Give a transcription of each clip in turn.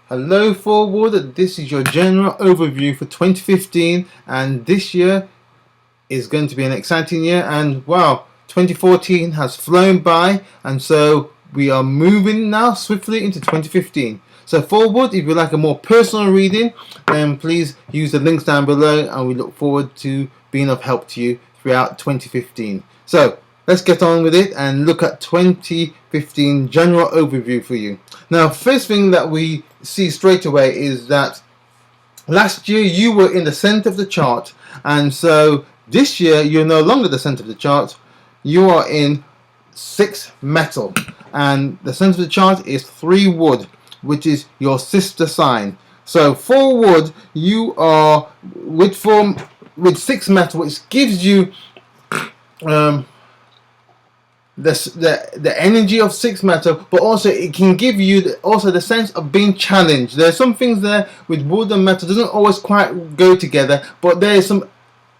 Hello Forward, this is your general overview for 2015, and this year is going to be an exciting year. And wow, 2014 has flown by, and so we are moving now swiftly into 2015. So Forward, if you like a more personal reading, then please use the links down below, and we look forward to being of help to you throughout 2015. So let's get on with it and look at 2015 general overview for you. Now, first thing that we see straight away is that last year you were in the center of the chart, and so this year you're no longer the center of the chart. You are in 6 metal, and the center of the chart is 3 wood, which is your sister sign. So 4 wood, you are with 6 metal, which gives you the energy of 6 metal, but also it can give you the sense of being challenged. There's some things there with wood and metal doesn't always quite go together, but there is some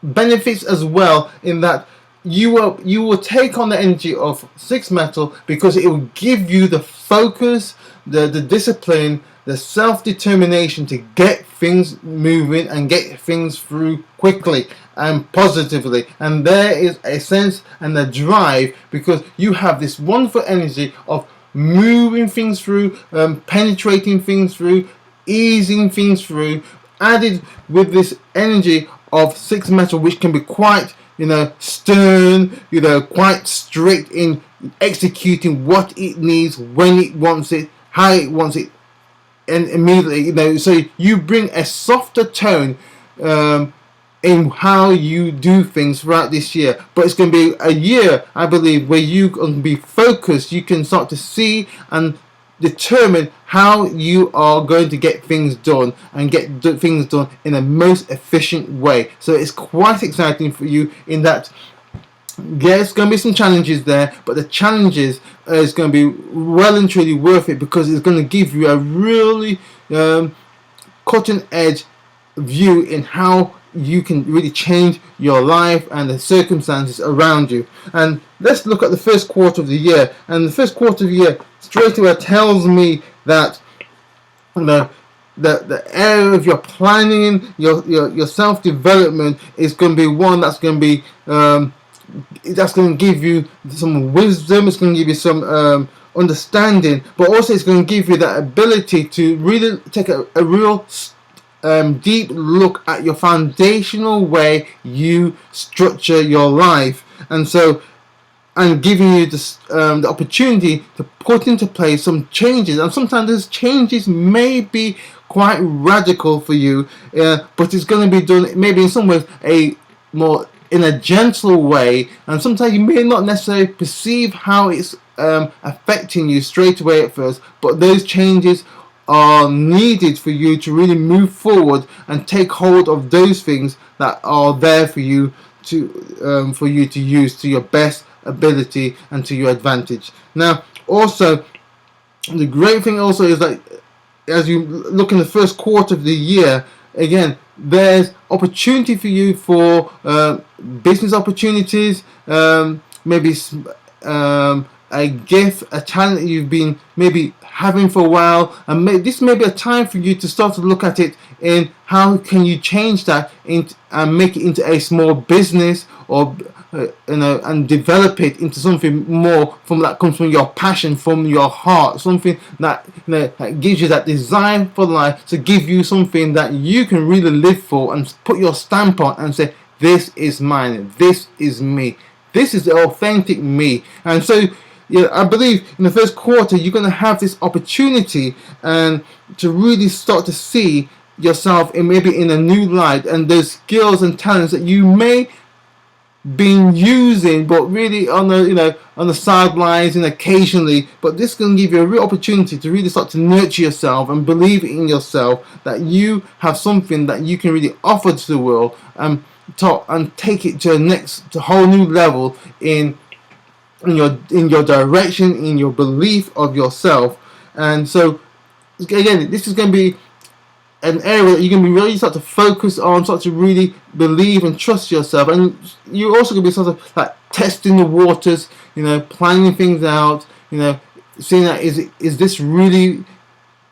benefits as well in that you will take on the energy of 6 metal because it will give you the focus, the discipline, the self-determination to get things moving and get things through quickly and positively. And there is a sense and a drive because you have this wonderful energy of moving things through, penetrating things through, easing things through, added with this energy of 6 metal, which can be quite stern, quite strict in executing what it needs, when it wants it, how it wants it, and immediately, so you bring a softer tone in how you do things throughout this year. But it's going to be a year, I believe, where you can be focused. You can start to see and determine how you are going to get things done and get things done in a most efficient way. So it's quite exciting for you in that. Yeah, it's going to be some challenges there, but the challenges is going to be well and truly worth it because it's going to give you a really cutting edge view in how you can really change your life and the circumstances around you. And let's look at the first quarter of the year. And the first quarter of the year straight away tells me that the area of your planning, your self-development is going to be one that's going to be that's going to give you some wisdom. It's going to give you some understanding, but also it's going to give you that ability to really take a real deep look at your foundational way you structure your life, and giving you the opportunity to put into place some changes. And sometimes those changes may be quite radical for you, but it's going to be done maybe in some ways in a gentle way, and sometimes you may not necessarily perceive how it's affecting you straight away at first, but those changes are needed for you to really move forward and take hold of those things that are there for you to use to your best ability and to your advantage. Now, also, the great thing also is that as you look in the first quarter of the year, again, there's opportunity for you for business opportunities, maybe a gift, a talent that you've been maybe having for a while, and this may be a time for you to start to look at it in how can you change that and make it into a small business, or and develop it into something more that comes from your passion, from your heart, something that that gives you that desire for life, to give you something that you can really live for and put your stamp on and say, this is mine, this is me, this is the authentic me. And so I believe in the first quarter you're going to have this opportunity and to really start to see yourself maybe in a new light, and those skills and talents that you may been using but really on the sidelines and occasionally, but this is going to give you a real opportunity to really start to nurture yourself and believe in yourself, that you have something that you can really offer to the world, and take it to a whole new level in your direction, in your belief of yourself. And so again, this is going to be an area that you're going to be really start to focus on, start to really believe and trust yourself. And you're also going to be sort of like testing the waters, planning things out, seeing that is this really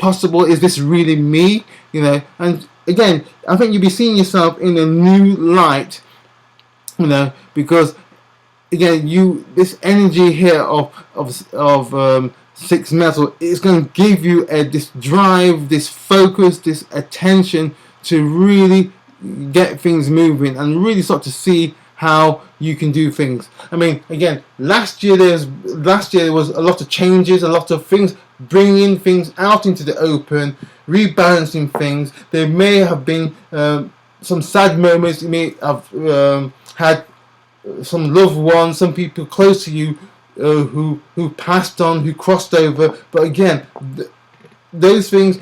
possible? Is this really me? And again, I think you'll be seeing yourself in a new light, because again, this energy here of six metal is going to give you this drive, this focus, this attention to really get things moving and really start to see how you can do things. I mean, again, last year there was a lot of changes, a lot of things, bringing things out into the open, rebalancing things. There may have been some sad moments. You may have had some loved ones, some people close to you who passed on, who crossed over. But again, those things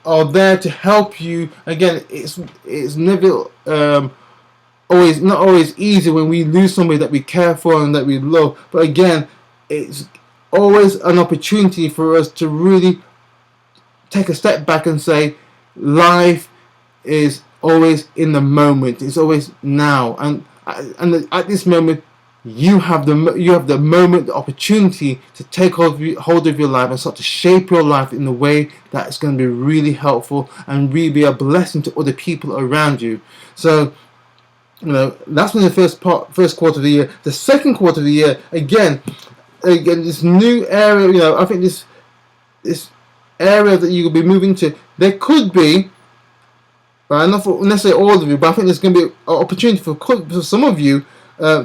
are there to help you. Again, it's never not always easy when we lose somebody that we care for and that we love. But again, it's always an opportunity for us to really take a step back and say, life is always in the moment. It's always now, and at this moment, you have the moment, the opportunity to take hold of your life and start to shape your life in a way that's going to be really helpful and really be a blessing to other people around you. So, that's been the first quarter of the year. The second quarter of the year, again, this new area. I think this area that you will be moving to, there could be, not for necessarily all of you, but I think there's going to be an opportunity for some of you.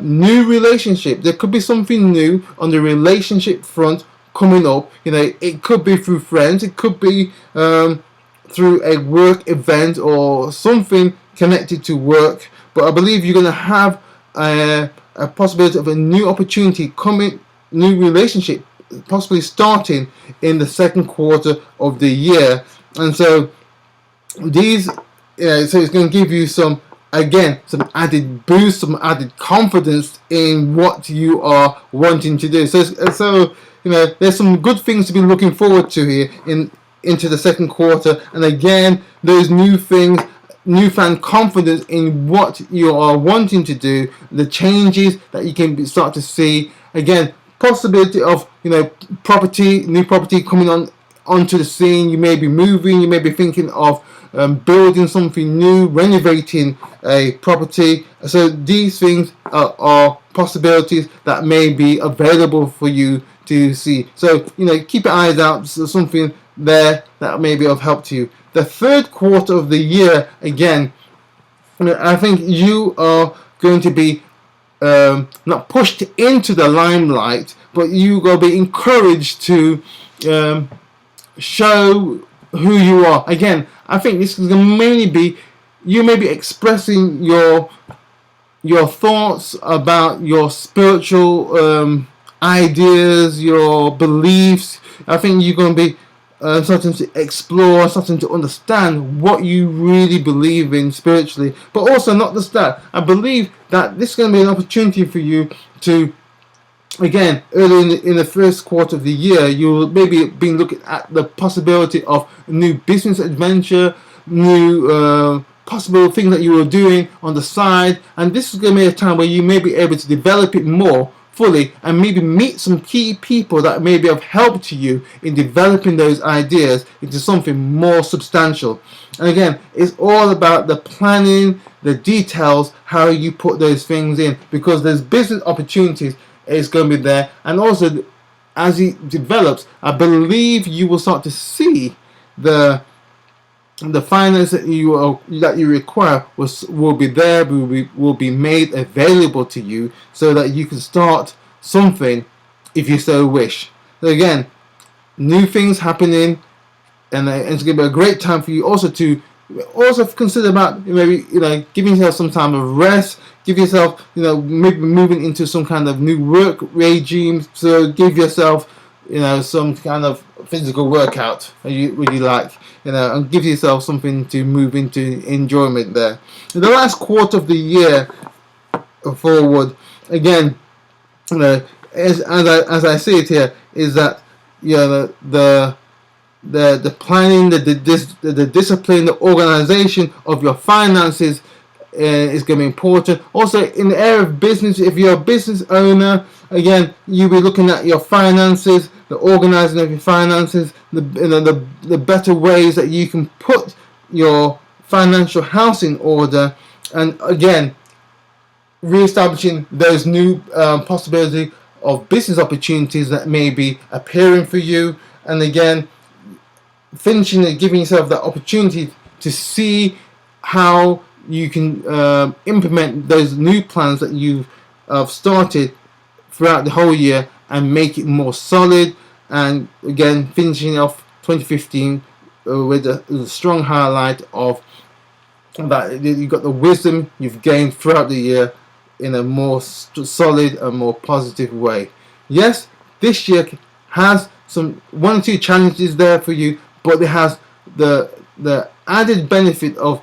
New relationship. There could be something new on the relationship front coming up. It could be through friends. It could be through a work event or something connected to work. But I believe you're going to have a possibility of a new opportunity coming, new relationship, possibly starting in the second quarter of the year. And so these, so it's going to give you some added boost, some added confidence in what you are wanting to do. So there's some good things to be looking forward to here into the second quarter. And again, those new things, newfound confidence in what you are wanting to do, the changes that you can start to see. Again, possibility of new property coming onto the scene. You may be moving. You may be thinking of building something new, renovating a property. So these things are possibilities that may be available for you to see. So keep your eyes out. So something there that may be of help to you. The third quarter of the year, again, I think you are going to be not pushed into the limelight, but you will be encouraged to show who you are. Again, I think this is going to mainly be, you may be expressing your thoughts about your spiritual ideas, your beliefs. I think you're going to be starting to explore, starting to understand what you really believe in spiritually. But also, not just that, I believe that this is going to be an opportunity for you to, again, early in the first quarter of the year, you'll maybe be looking at the possibility of a new business adventure, new possible things that you were doing on the side. And this is going to be a time where you may be able to develop it more fully and maybe meet some key people that maybe have helped you in developing those ideas into something more substantial. And again, it's all about the planning, the details, how you put those things in, because there's business opportunities is going to be there. And also, as it develops, I believe you will start to see the finance that you require will be there, will be made available to you, so that you can start something if you so wish. So again, new things happening, and it's going to be a great time for you also to consider about maybe giving yourself some time of rest. Give yourself maybe moving into some kind of new work regime. So give yourself some kind of physical workout would you like, and give yourself something to move into enjoyment there. In the last quarter of the year forward, again, as I see it here, is that the planning, the discipline, the organization of your finances is going to be important. Also, in the area of business, if you're a business owner, again, you'll be looking at your finances, the organizing of your finances, the better ways that you can put your financial house in order, and again, re-establishing those new possibility of business opportunities that may be appearing for you, and again, finishing and giving yourself that opportunity to see how you can implement those new plans that you've started throughout the whole year and make it more solid. And again, finishing off 2015 with a strong highlight of that you've got the wisdom you've gained throughout the year in a more solid and more positive way. Yes, this year has some one or two challenges there for you, but it has the added benefit of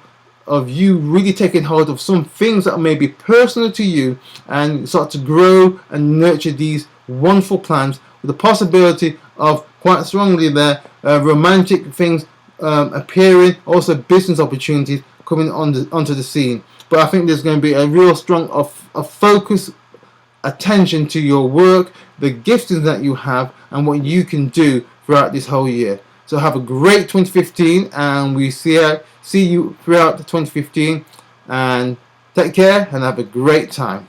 you really taking hold of some things that may be personal to you and start to grow and nurture these wonderful plans with the possibility of quite strongly there romantic things appearing, also business opportunities coming onto the scene. But I think there's going to be a real strong focus attention to your work, the giftings that you have, and what you can do throughout this whole year. So have a great 2015, and we see you throughout the 2015, and take care and have a great time.